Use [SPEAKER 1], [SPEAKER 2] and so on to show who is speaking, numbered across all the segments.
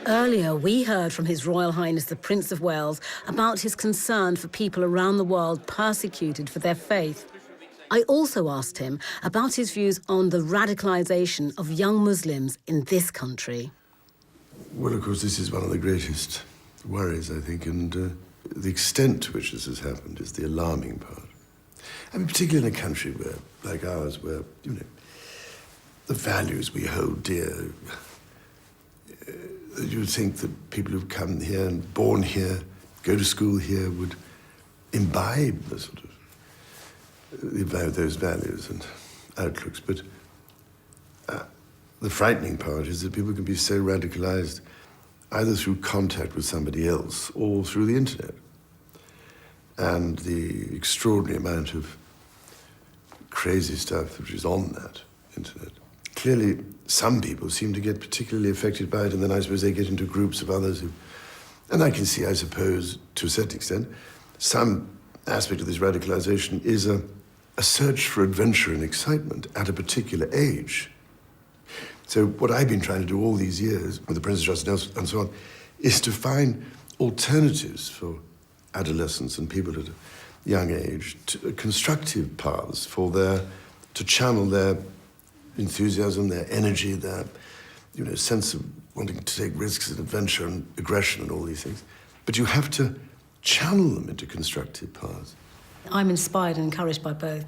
[SPEAKER 1] Earlier, we heard from His Royal Highness the Prince of Wales about his concern for people around the world persecuted for their faith. I also asked him about his views on the radicalisation of young Muslims in this country.
[SPEAKER 2] Well, of course, this is one of the greatest worries, I think, and the extent to which this has happened is the alarming part. I mean, particularly in a country where, like ours, where, the values we hold dear, you would think that people who've come here and born here, go to school here, would imbibe the sort of those values and outlooks. But the frightening part is that people can be so radicalized either through contact with somebody else or through the internet. And the extraordinary amount of crazy stuff which is on that internet. Clearly, some people seem to get particularly affected by it, and then I suppose they get into groups of others who... And I can see, I suppose, to a certain extent, some aspect of this radicalization is a search for adventure and excitement at a particular age. So what I've been trying to do all these years, with the Prince of Justice and so on, is to find alternatives for adolescents and people at a young age, constructive paths for to channel their enthusiasm, their energy, their sense of wanting to take risks and adventure and aggression and all these things. But you have to channel them into constructive paths.
[SPEAKER 1] I'm inspired and encouraged by both,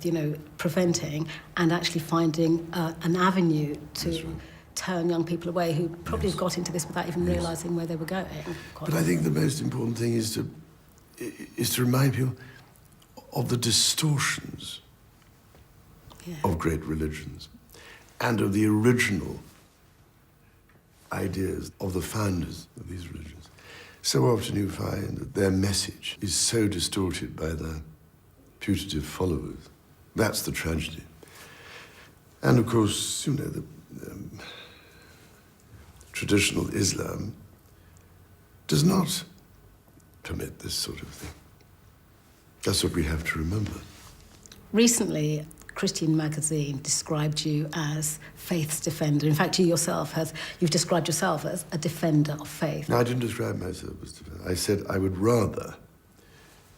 [SPEAKER 1] preventing and actually finding an avenue to turn young people away who probably have got into this without even realising where they were going.
[SPEAKER 2] But I think the most important thing is to remind people of the distortions of great religions and of the original ideas of the founders of these religions. So often you find that their message is so distorted by their putative followers. That's the tragedy. And of course, the traditional Islam does not permit this sort of thing. That's what we have to remember.
[SPEAKER 1] Recently, Christian Magazine described you as faith's defender. In fact, you've described yourself as a defender of faith.
[SPEAKER 2] No, I didn't describe myself as defender. I said I would rather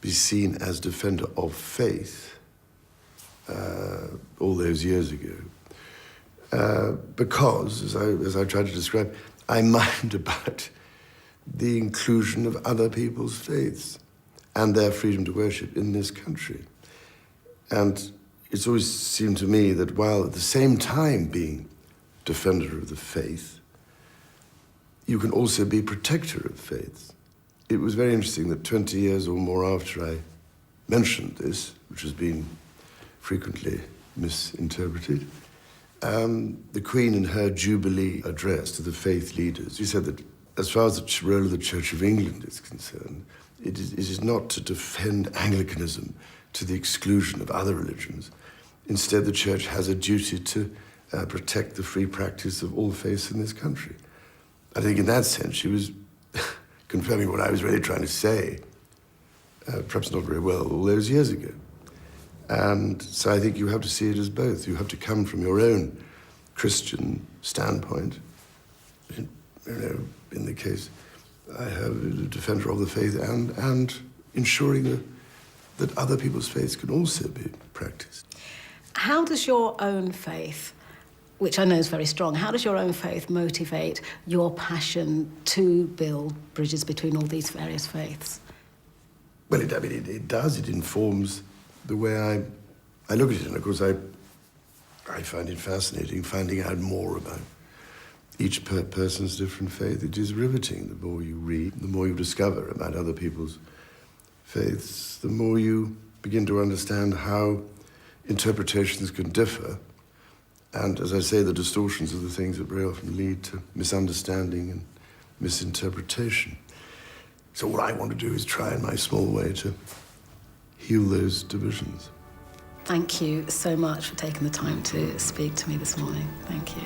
[SPEAKER 2] be seen as defender of faith all those years ago. Because, as I tried to describe, I mind about the inclusion of other people's faiths and their freedom to worship in this country. And it's always seemed to me that while at the same time being defender of the faith, you can also be protector of faiths. It was very interesting that 20 years or more after I mentioned this, which has been frequently misinterpreted, the Queen in her Jubilee address to the faith leaders, she said that as far as the role of the Church of England is concerned, it is not to defend Anglicanism to the exclusion of other religions. Instead, the Church has a duty to protect the free practice of all faiths in this country. I think in that sense, she was confirming what I was really trying to say, perhaps not very well, all those years ago. And so I think you have to see it as both. You have to come from your own Christian standpoint. In the case, I have a defender of the faith and ensuring that other people's faiths can also be practiced.
[SPEAKER 1] How does your own faith, which I know is very strong, how does your own faith motivate your passion to build bridges between all these various faiths?
[SPEAKER 2] Well, it does. It informs the way I look at it. And of course, I find it fascinating finding out more about each person's different faith. It is riveting. The more you read, the more you discover about other people's faiths, the more you begin to understand how interpretations can differ. And as I say, the distortions are the things that very often lead to misunderstanding and misinterpretation. So what I want to do is try in my small way to heal those divisions.
[SPEAKER 1] Thank you so much for taking the time to speak to me this morning. Thank you.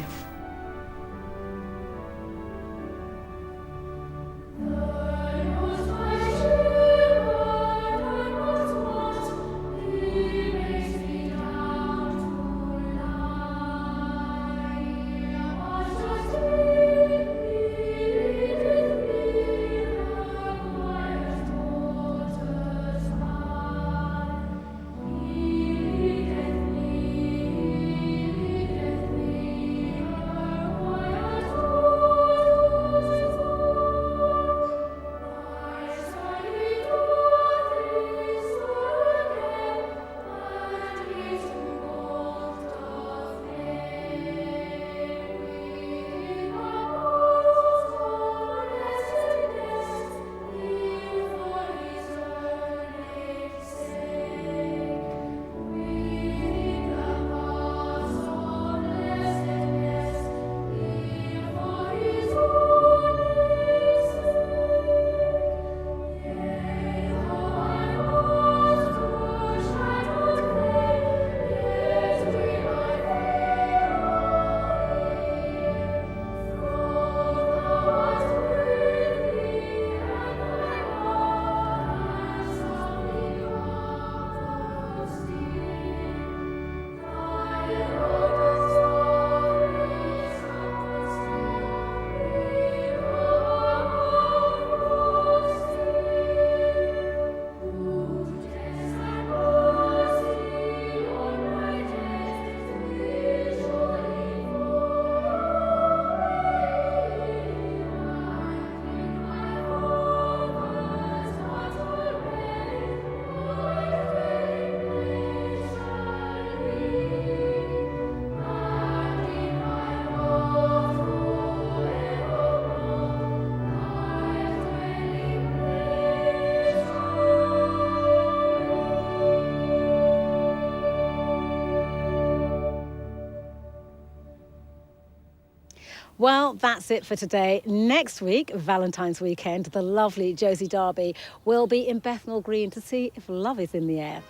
[SPEAKER 1] Well, that's it for today. Next week, Valentine's weekend, the lovely Josie Darby will be in Bethnal Green to see if love is in the air.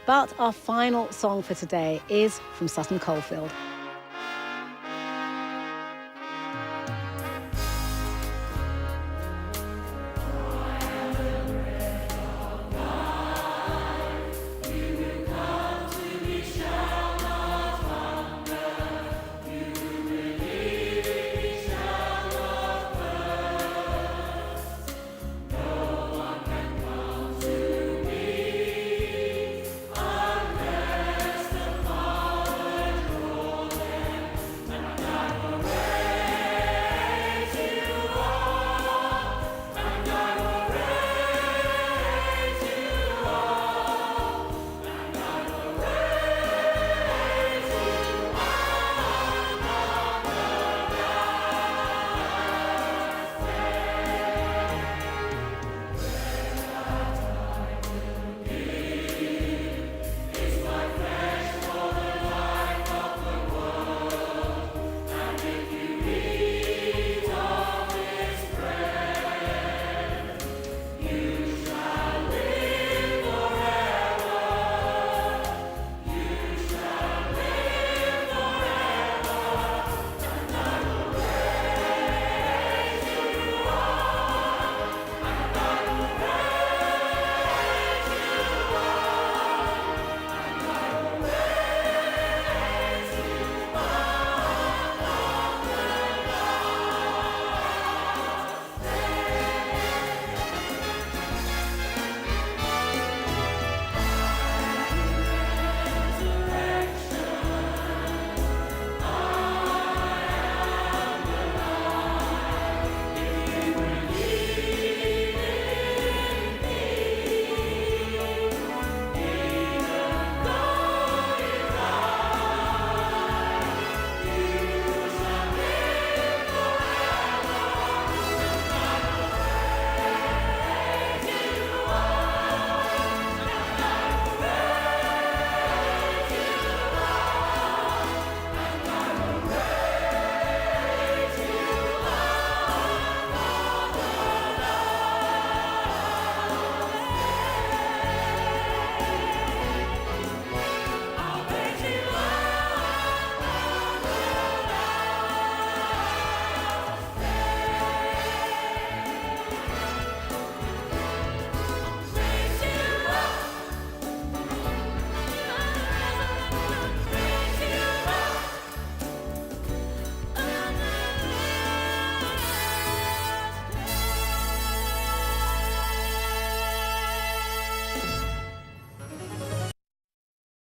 [SPEAKER 1] But our final song for today is from Sutton Coldfield.